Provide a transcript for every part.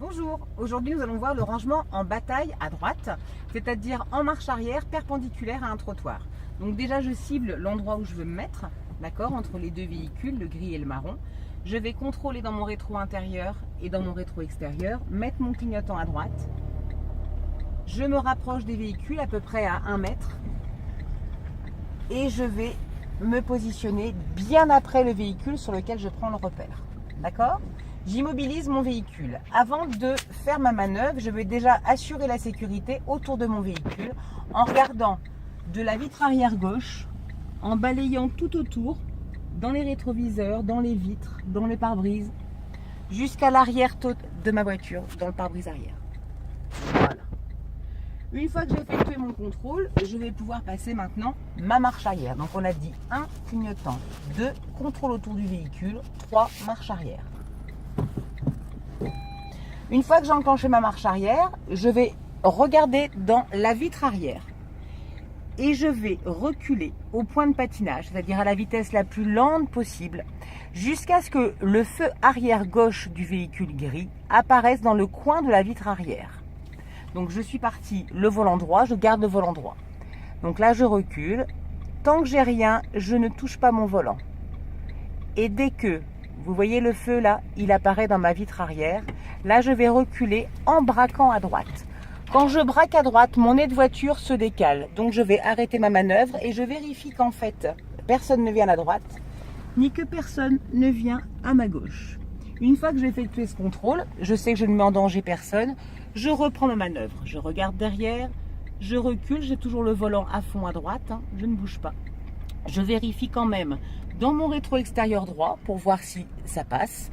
Bonjour, aujourd'hui nous allons voir le rangement en bataille à droite, c'est-à-dire en marche arrière perpendiculaire à un trottoir. Donc déjà je cible l'endroit où je veux me mettre, d'accord, entre les deux véhicules, le gris et le marron. Je vais contrôler dans mon rétro intérieur et dans mon rétro extérieur, mettre mon clignotant à droite. Je me rapproche des véhicules à peu près à 1 mètre et je vais me positionner bien après le véhicule sur lequel je prends le repère, d'accord ? J'immobilise mon véhicule. Avant de faire ma manœuvre, je vais déjà assurer la sécurité autour de mon véhicule en regardant de la vitre arrière gauche, en balayant tout autour, dans les rétroviseurs, dans les vitres, dans le pare-brise, jusqu'à l'arrière de ma voiture, dans le pare-brise arrière. Voilà. Une fois que j'ai effectué mon contrôle, je vais pouvoir passer maintenant ma marche arrière. Donc on a dit 1, clignotant, 2, contrôle autour du véhicule, 3, marche arrière. Une fois que j'ai enclenché ma marche arrière, je vais regarder dans la vitre arrière et je vais reculer au point de patinage, c'est-à-dire à la vitesse la plus lente possible, jusqu'à ce que le feu arrière gauche du véhicule gris apparaisse dans le coin de la vitre arrière. Donc je suis parti le volant droit, je garde le volant droit. Donc là je recule, tant que j'ai rien, je ne touche pas mon volant. Et dès que vous voyez le feu là, il apparaît dans ma vitre arrière. Là, je vais reculer en braquant à droite. Quand je braque à droite, mon nez de voiture se décale. Donc, je vais arrêter ma manœuvre et je vérifie qu'en fait, personne ne vient à droite, ni que personne ne vient à ma gauche. Une fois que j'ai effectué ce contrôle, je sais que je ne mets en danger personne. Je reprends ma manœuvre. Je regarde derrière, je recule. J'ai toujours le volant à fond à droite. Je ne bouge pas. Je vérifie quand même dans mon rétro extérieur droit pour voir si ça passe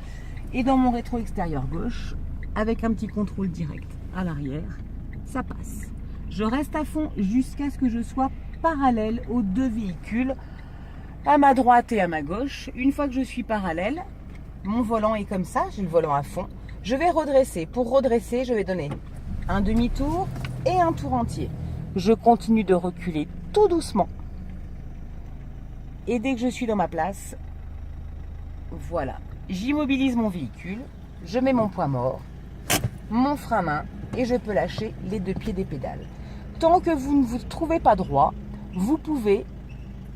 et dans mon rétro extérieur gauche avec un petit contrôle direct à l'arrière, ça passe. Je reste à fond jusqu'à ce que je sois parallèle aux deux véhicules, à ma droite et à ma gauche. Une fois que je suis parallèle, mon volant est comme ça, j'ai le volant à fond. Je vais redresser. Pour redresser, je vais donner un demi-tour et un tour entier. Je continue de reculer tout doucement. Et dès que je suis dans ma place, voilà, j'immobilise mon véhicule, je mets mon poids mort, mon frein main et je peux lâcher les 2 pieds des pédales. Tant que vous ne vous trouvez pas droit, vous pouvez,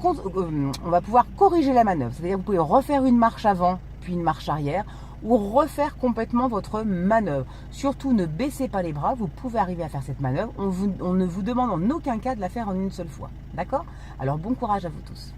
on va pouvoir corriger la manœuvre. C'est-à-dire que vous pouvez refaire une marche avant puis une marche arrière ou refaire complètement votre manœuvre. Surtout ne baissez pas les bras, vous pouvez arriver à faire cette manœuvre. On ne vous demande en aucun cas de la faire en une seule fois. D'accord ? Alors bon courage à vous tous.